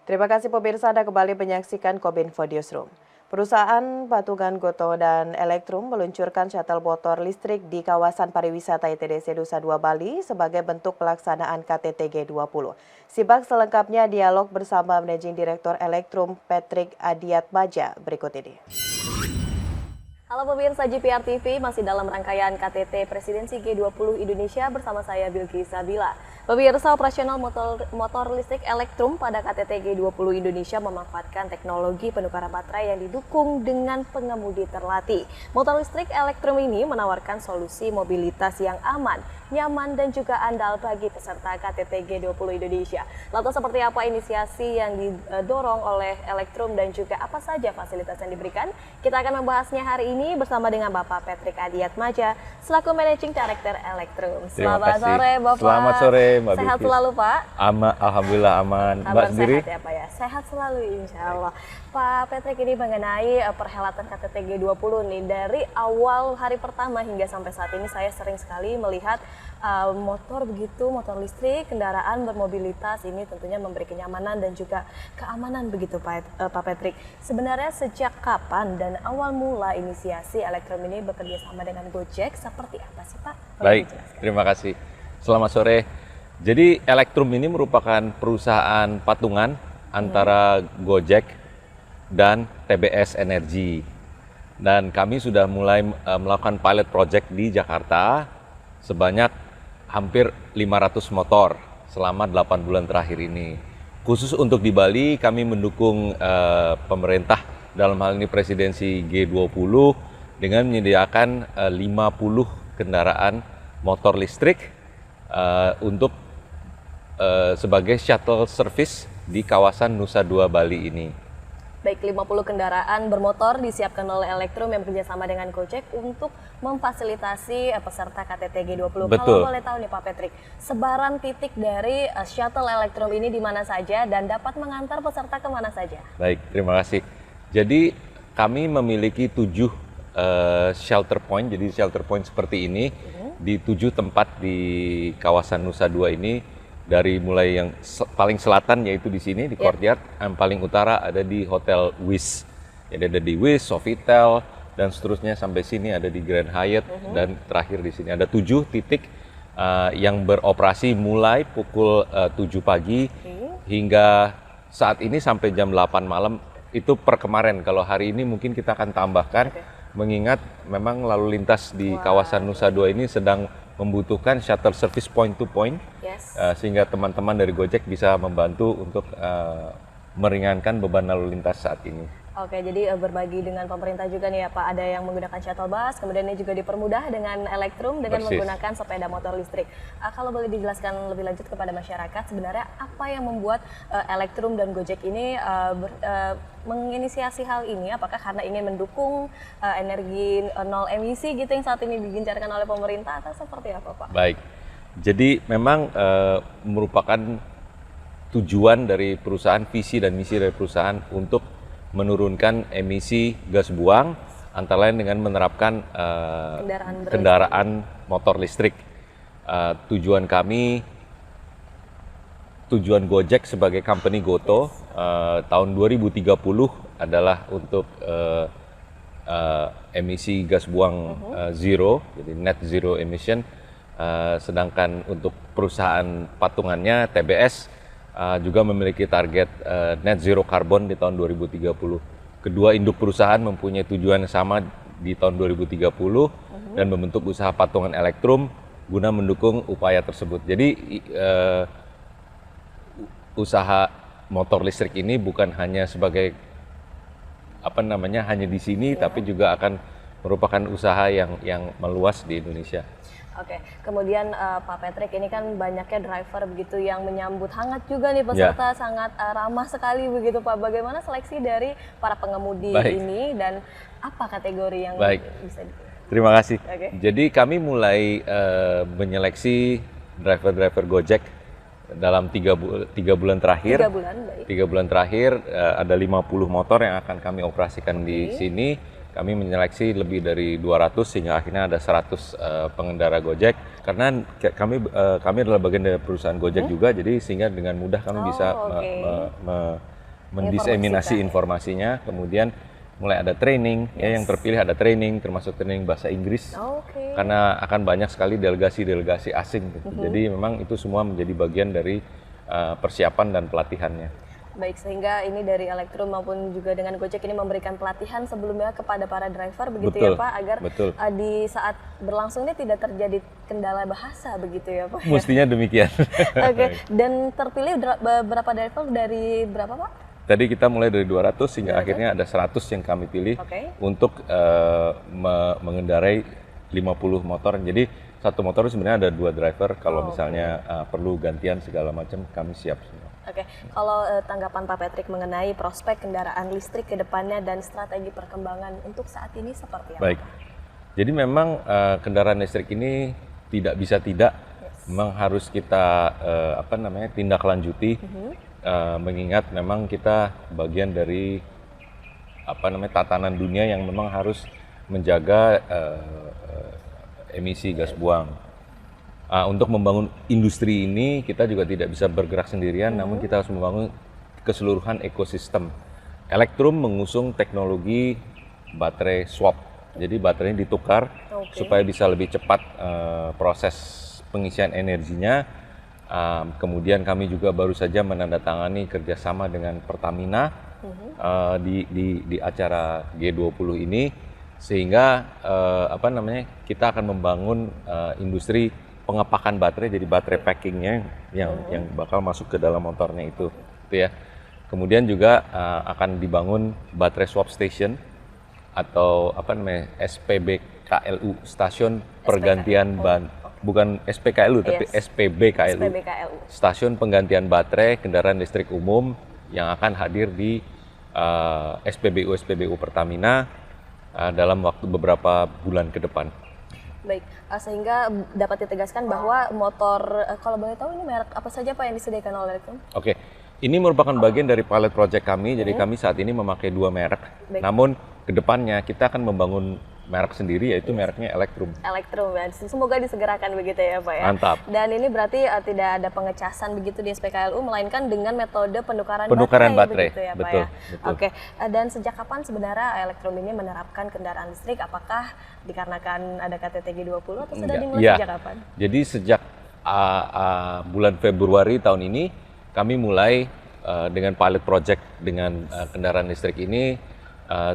Terima kasih pemirsa, Anda kembali menyaksikan Kominfo Newsroom. Perusahaan patungan Gotoh dan Elektrum meluncurkan shuttle motor listrik di kawasan pariwisata ITDC Nusa Dua Bali sebagai bentuk pelaksanaan KTT G20. Simak selengkapnya dialog bersama Managing Direktur Elektrum Patrick Adiatmadja berikut ini. Halo pemirsa JPR TV, masih dalam rangkaian KTT Presidensi G20 Indonesia bersama saya Bilky Sabila. Pemirsa, operasional motor listrik Elektrum pada KTT G20 Indonesia memanfaatkan teknologi penukaran baterai yang didukung dengan pengemudi terlatih. Motor listrik Elektrum ini menawarkan solusi mobilitas yang aman, nyaman, dan juga andal bagi peserta KTT G20 Indonesia. Lalu seperti apa inisiasi yang didorong oleh Elektrum dan juga apa saja fasilitas yang diberikan? Kita akan membahasnya hari ini bersama dengan Bapak Patrick Adiatmadja selaku Managing Director Elektrum. Selamat sore Bapak. Selamat sore Mbak Sehat Bilky. selalu Pak? Alhamdulillah aman. Kabar Mbak sendiri? sehat ya Pak ya? Sehat selalu insya Allah. Pak Patrick, ini mengenai perhelatan KTT G20 nih, dari awal hari pertama hingga sampai saat ini saya sering sekali melihat motor motor listrik, kendaraan bermobilitas ini tentunya memberi kenyamanan dan juga keamanan begitu Pak Patrick. Sebenarnya sejak kapan dan awal mula inisiasi Elektrum ini bekerja sama dengan Gojek seperti apa sih Pak? Baik, terima kasih. Selamat sore. Jadi Elektrum ini merupakan perusahaan patungan antara Gojek dan TBS Energi. Dan kami sudah mulai melakukan pilot project di Jakarta sebanyak hampir 500 motor selama 8 bulan terakhir ini. Khusus untuk di Bali, kami mendukung pemerintah dalam hal ini Presidensi G20 dengan menyediakan 50 kendaraan motor listrik untuk sebagai shuttle service di kawasan Nusa Dua Bali ini. Baik, 50 kendaraan bermotor disiapkan oleh Elektrum yang bekerjasama dengan Gojek untuk memfasilitasi peserta KTT G20. Betul. Kalau boleh tahu nih Pak Patrick, sebaran titik dari shuttle Elektrum ini di mana saja dan dapat mengantar peserta kemana saja? Baik, terima kasih. Jadi kami memiliki 7 shelter point, jadi shelter point seperti ini di 7 tempat di kawasan Nusa Dua ini. Dari mulai yang paling selatan yaitu di sini di Courtyard, yang paling utara ada di Hotel Wis. Jadi ada di Wis, Sofitel, dan seterusnya sampai sini ada di Grand Hyatt, dan terakhir di sini ada 7 titik yang beroperasi mulai pukul 7 pagi hingga saat ini sampai jam 8 malam. Itu per kemarin, kalau hari ini mungkin kita akan tambahkan mengingat memang lalu lintas di kawasan Nusa Dua ini sedang membutuhkan shuttle service point to point, sehingga teman-teman dari Gojek bisa membantu untuk meringankan beban lalu lintas saat ini. Oke, jadi berbagi dengan pemerintah juga nih ya Pak, ada yang menggunakan shuttle bus, kemudian ini juga dipermudah dengan Elektrum dengan menggunakan sepeda motor listrik. Kalau boleh dijelaskan lebih lanjut kepada masyarakat, sebenarnya apa yang membuat Elektrum dan Gojek ini menginisiasi hal ini? Apakah karena ingin mendukung energi nol emisi gitu yang saat ini digencarkan oleh pemerintah atau seperti apa Pak? Baik, jadi memang merupakan tujuan dari perusahaan, visi dan misi dari perusahaan untuk menurunkan emisi gas buang, antara lain dengan menerapkan kendaraan motor listrik. Tujuan Gojek sebagai company Gotoh tahun 2030 adalah untuk emisi gas buang zero, jadi net zero emission. Sedangkan untuk perusahaan patungannya TBS juga memiliki target net zero carbon di tahun 2030. Kedua induk perusahaan mempunyai tujuan yang sama di tahun 2030 dan membentuk usaha patungan Elektrum guna mendukung upaya tersebut. Jadi usaha motor listrik ini bukan hanya sebagai hanya di sini, tapi juga akan merupakan usaha yang meluas di Indonesia. Oke, kemudian Pak Patrick, ini kan banyaknya driver begitu yang menyambut hangat juga nih peserta, sangat ramah sekali begitu Pak. Bagaimana seleksi dari para pengemudi ini dan apa kategori yang bisa Terima kasih. Jadi kami mulai menyeleksi driver-driver Gojek dalam 3 bulan terakhir. 3 bulan, baik. 3 bulan terakhir ada 50 motor yang akan kami operasikan di sini. Kami menyeleksi lebih dari 200 sehingga akhirnya ada 100 pengendara Gojek. Karena kami adalah bagian dari perusahaan Gojek juga, jadi sehingga dengan mudah kami bisa mendiseminasi informasinya, kemudian mulai ada training, ya yang terpilih ada training, termasuk training bahasa Inggris, karena akan banyak sekali delegasi-delegasi asing. Gitu. Jadi memang itu semua menjadi bagian dari persiapan dan pelatihannya. Baik, sehingga ini dari Elektrum maupun juga dengan Gojek ini memberikan pelatihan sebelumnya kepada para driver begitu ya Pak, agar di saat berlangsung ini tidak terjadi kendala bahasa begitu ya Pak. Mestinya demikian. Oke, dan terpilih berapa driver dari berapa Pak? Tadi kita mulai dari 200 hingga akhirnya ada 100 yang kami pilih untuk mengendarai 50 motor. Jadi satu motor sebenarnya ada 2 driver, kalau misalnya perlu gantian segala macam kami siap semua. Oke, kalau tanggapan Pak Patrick mengenai prospek kendaraan listrik ke depannya dan strategi perkembangan untuk saat ini seperti apa? Baik, jadi memang kendaraan listrik ini tidak bisa tidak, memang harus kita tindak lanjuti, mengingat memang kita bagian dari tatanan dunia yang memang harus menjaga emisi gas buang. Untuk membangun industri ini kita juga tidak bisa bergerak sendirian, namun kita harus membangun keseluruhan ekosistem. Elektrum mengusung teknologi baterai swap, jadi baterainya ditukar supaya bisa lebih cepat proses pengisian energinya. Kemudian kami juga baru saja menandatangani kerjasama dengan Pertamina di acara G20 ini, sehingga kita akan membangun industri pengepakan baterai, jadi baterai packingnya yang bakal masuk ke dalam motornya itu ya. Kemudian juga akan dibangun baterai swap station atau SPBKLU, stasiun pergantian bahan, bukan SPKLU tapi SPBKLU, stasiun penggantian baterai kendaraan listrik umum yang akan hadir di SPBU Pertamina dalam waktu beberapa bulan ke depan. Baik, sehingga dapat ditegaskan bahwa motor, kalau boleh tahu ini merek apa saja Pak yang disediakan oleh Elektrum? Oke, ini merupakan bagian dari pilot project kami, jadi kami saat ini memakai 2 merek. Namun kedepannya kita akan membangun merek sendiri, yaitu mereknya Elektrum. Elektrum ya, semoga disegerakan begitu ya Pak ya. Mantap. Dan ini berarti tidak ada pengecasan begitu di SPKLU, melainkan dengan metode penukaran baterai begitu ya Pak betul, ya. betul. Oke, dan sejak kapan sebenarnya Elektrum ini menerapkan kendaraan listrik? Apakah dikarenakan ada KTT G20 atau sudah dimulai sejak kapan? Jadi sejak bulan Februari tahun ini kami mulai dengan pilot project dengan kendaraan listrik ini.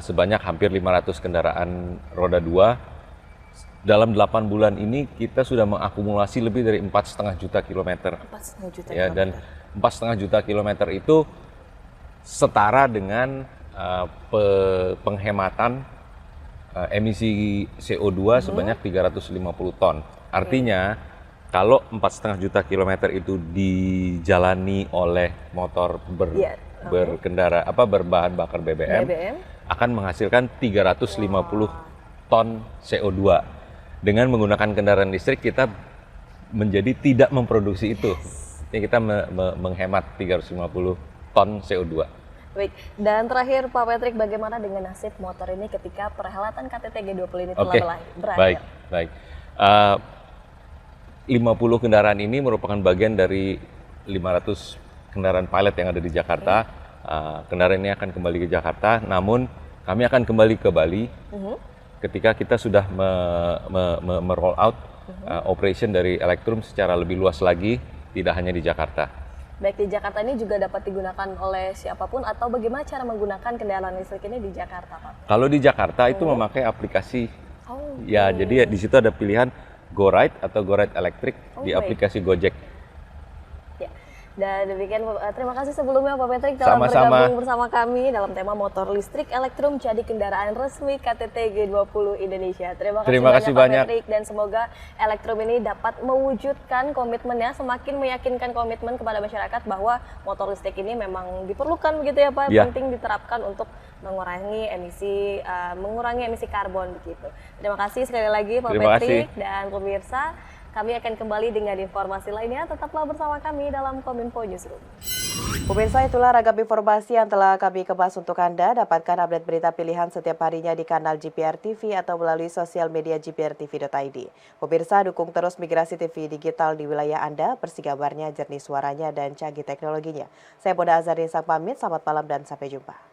Sebanyak hampir 500 kendaraan roda 2. Dalam 8 bulan ini kita sudah mengakumulasi lebih dari 4,5 juta kilometer. 4,5 juta ya, dan 4,5 juta kilometer itu setara dengan penghematan emisi CO2 sebanyak 350 ton. Artinya kalau 4,5 juta kilometer itu dijalani oleh motor berkendara berbahan bakar BBM akan menghasilkan 350 ton CO2. Dengan menggunakan kendaraan listrik kita menjadi tidak memproduksi itu. Jadi kita menghemat 350 ton CO2. Baik, dan terakhir Pak Patrick, bagaimana dengan nasib motor ini ketika perhelatan KTT G20 ini telah berakhir? Baik. 50 kendaraan ini merupakan bagian dari 500 kendaraan pilot yang ada di Jakarta. Kendaraan ini akan kembali ke Jakarta, namun kami akan kembali ke Bali ketika kita sudah roll out operation dari Elektrum secara lebih luas lagi, tidak hanya di Jakarta. Baik, di Jakarta ini juga dapat digunakan oleh siapapun, atau bagaimana cara menggunakan kendaraan listrik ini di Jakarta, Pak? Kalau di Jakarta itu memakai aplikasi, jadi di situ ada pilihan GoRide atau GoRide Electric di aplikasi Gojek. Dan demikian, terima kasih sebelumnya Pak Patrick telah bergabung bersama kami dalam tema motor listrik Elektrum jadi kendaraan resmi KTT G20 Indonesia. Terima kasih banyak Pak Patrick, dan semoga Elektrum ini dapat mewujudkan komitmennya, semakin meyakinkan komitmen kepada masyarakat bahwa motor listrik ini memang diperlukan begitu ya Pak, penting diterapkan untuk mengurangi emisi karbon begitu. Terima kasih sekali lagi Pak Patrick dan pemirsa. Kami akan kembali dengan informasi lainnya. Tetaplah bersama kami dalam Kominfo Newsroom. Pemirsa, itulah ragam informasi yang telah kami kemas untuk Anda. Dapatkan update berita pilihan setiap harinya di kanal GPR TV atau melalui sosial media gprtv.id. Pemirsa, dukung terus migrasi TV digital di wilayah Anda, bersih gambarnya, jernih suaranya, dan canggih teknologinya. Saya Boda Azhar Nisa pamit, selamat malam dan sampai jumpa.